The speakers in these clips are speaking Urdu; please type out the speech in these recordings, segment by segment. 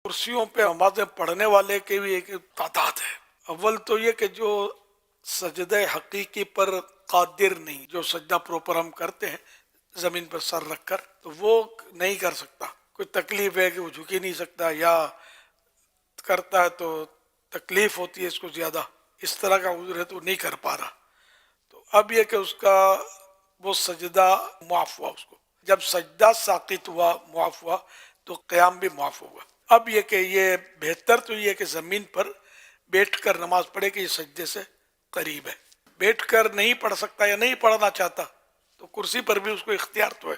کرسیوں پہ نمازیں پڑھنے والے کی بھی ایک تعداد ہے. اول تو یہ کہ جو سجدہ حقیقی پر قادر نہیں، جو سجدہ پروپر ہم کرتے ہیں زمین پر سر رکھ کر، تو وہ نہیں کر سکتا. کوئی تکلیف ہے کہ وہ جھک ہی نہیں سکتا، یا کرتا ہے تو تکلیف ہوتی ہے اس کو زیادہ، اس طرح کا عذر ہے تو نہیں کر پا رہا. تو اب یہ کہ اس کا وہ سجدہ معاف ہوا. اس کو جب سجدہ ساقط ہوا، معاف ہوا، تو قیام بھی معاف ہوگا. اب یہ کہ یہ بہتر تو یہ کہ زمین پر بیٹھ کر نماز پڑھے کہ یہ سجدے سے قریب ہے. بیٹھ کر نہیں پڑھ سکتا یا نہیں پڑھنا چاہتا تو کرسی پر بھی اس کو اختیار تو ہے،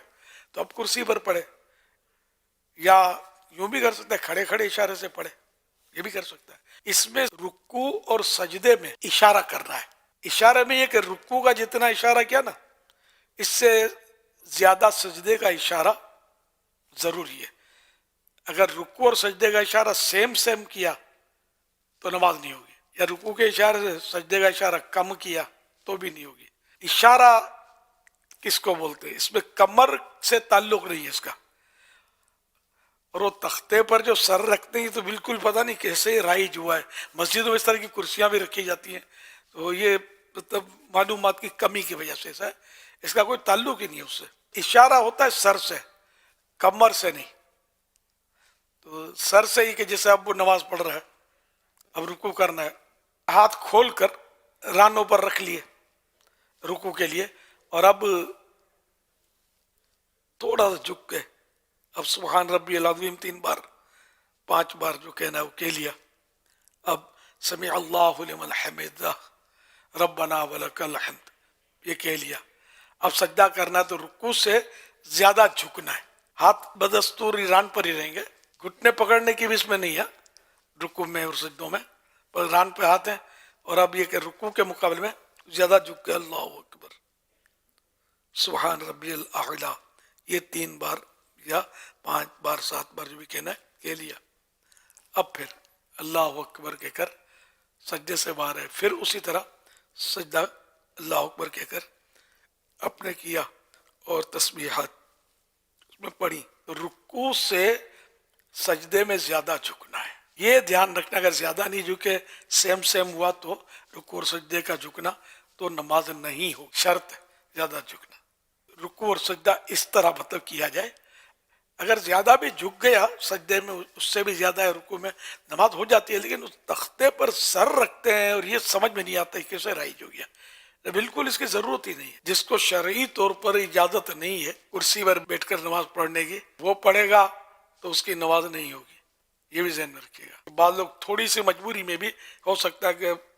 تو اب کرسی پر پڑھے، یا یوں بھی کر سکتا ہے کھڑے کھڑے اشارے سے پڑھے، یہ بھی کر سکتا ہے. اس میں رکوع اور سجدے میں اشارہ کرنا ہے. اشارے میں یہ کہ رکوع کا جتنا اشارہ کیا نا، اس سے زیادہ سجدے کا اشارہ ضروری ہے. اگر رکوع اور سجدے کا اشارہ سیم کیا تو نماز نہیں ہوگی، یا رکوع کے اشارے سے سجدے کا اشارہ کم کیا تو بھی نہیں ہوگی. اشارہ کس کو بولتے ہیں؟ اس میں کمر سے تعلق نہیں ہے اس کا. اور وہ تختے پر جو سر رکھتے ہیں تو بالکل پتہ نہیں کیسے رائج ہوا ہے. مسجدوں میں اس طرح کی کرسیاں بھی رکھی جاتی ہیں، تو یہ مطلب معلومات کی کمی کی وجہ سے ایسا ہے. اس کا کوئی تعلق ہی نہیں ہے اس سے. اشارہ ہوتا ہے سر سے، کمر سے نہیں. تو سر سے ہی کہ جیسے اب وہ نماز پڑھ رہا ہے، اب رکوع کرنا ہے، ہاتھ کھول کر رانوں پر رکھ لیے رکوع کے لیے، اور اب تھوڑا سا جھک کے اب سبحان ربی العظیم 3 بار 5 بار جو کہنا ہے وہ کہہ لیا. اب سمع اللہ لمن حمدہ ربنا ولک الحمد یہ کہہ لیا. اب سجدہ کرنا ہے تو رکوع سے زیادہ جھکنا ہے. ہاتھ بدستور ران پر ہی رہیں گے، گھٹنے پکڑنے کی بھی اس میں نہیں ہے رکوع میں اور سجدوں میں، پر ران پہ ہاتھ ہیں. اور اب یہ کہ رکوع کے مقابلے میں زیادہ جھک کے اللہ اکبر سبحان ربی الاعلیٰ یہ 3 بار یا 5 بار 7 بار جو بھی کہنا ہے کہہ لیا. اب پھر اللہ اکبر کہہ کر سجدے سے باہر ہے، پھر اسی طرح سجدہ اللہ اکبر کہہ کر اپنے کیا اور تسبیحات اس میں پڑھی. رکوع سے سجدے میں زیادہ جھکنا ہے، یہ دھیان رکھنا. اگر زیادہ نہیں جھکے سیم ہوا تو رکوع اور سجدے کا جھکنا تو نماز نہیں ہو. شرط ہے زیادہ جھکنا. رکوع اور سجدہ اس طرح مطلب کیا جائے. اگر زیادہ بھی جھک گیا سجدے میں، اس سے بھی زیادہ ہے رکوع میں، نماز ہو جاتی ہے. لیکن اس تختے پر سر رکھتے ہیں اور یہ سمجھ میں نہیں آتا کیسے رائج ہو گیا. بالکل اس کی ضرورت ہی نہیں ہے. جس کو شرعی طور پر اجازت نہیں ہے کرسی پر بیٹھ کر نماز پڑھنے کی، وہ پڑھے گا تو اس کی نماز نہیں ہوگی. یہ بھی ذہن میں رکھیے گا. بعض لوگ تھوڑی سی مجبوری میں بھی ہو سکتا ہے کہ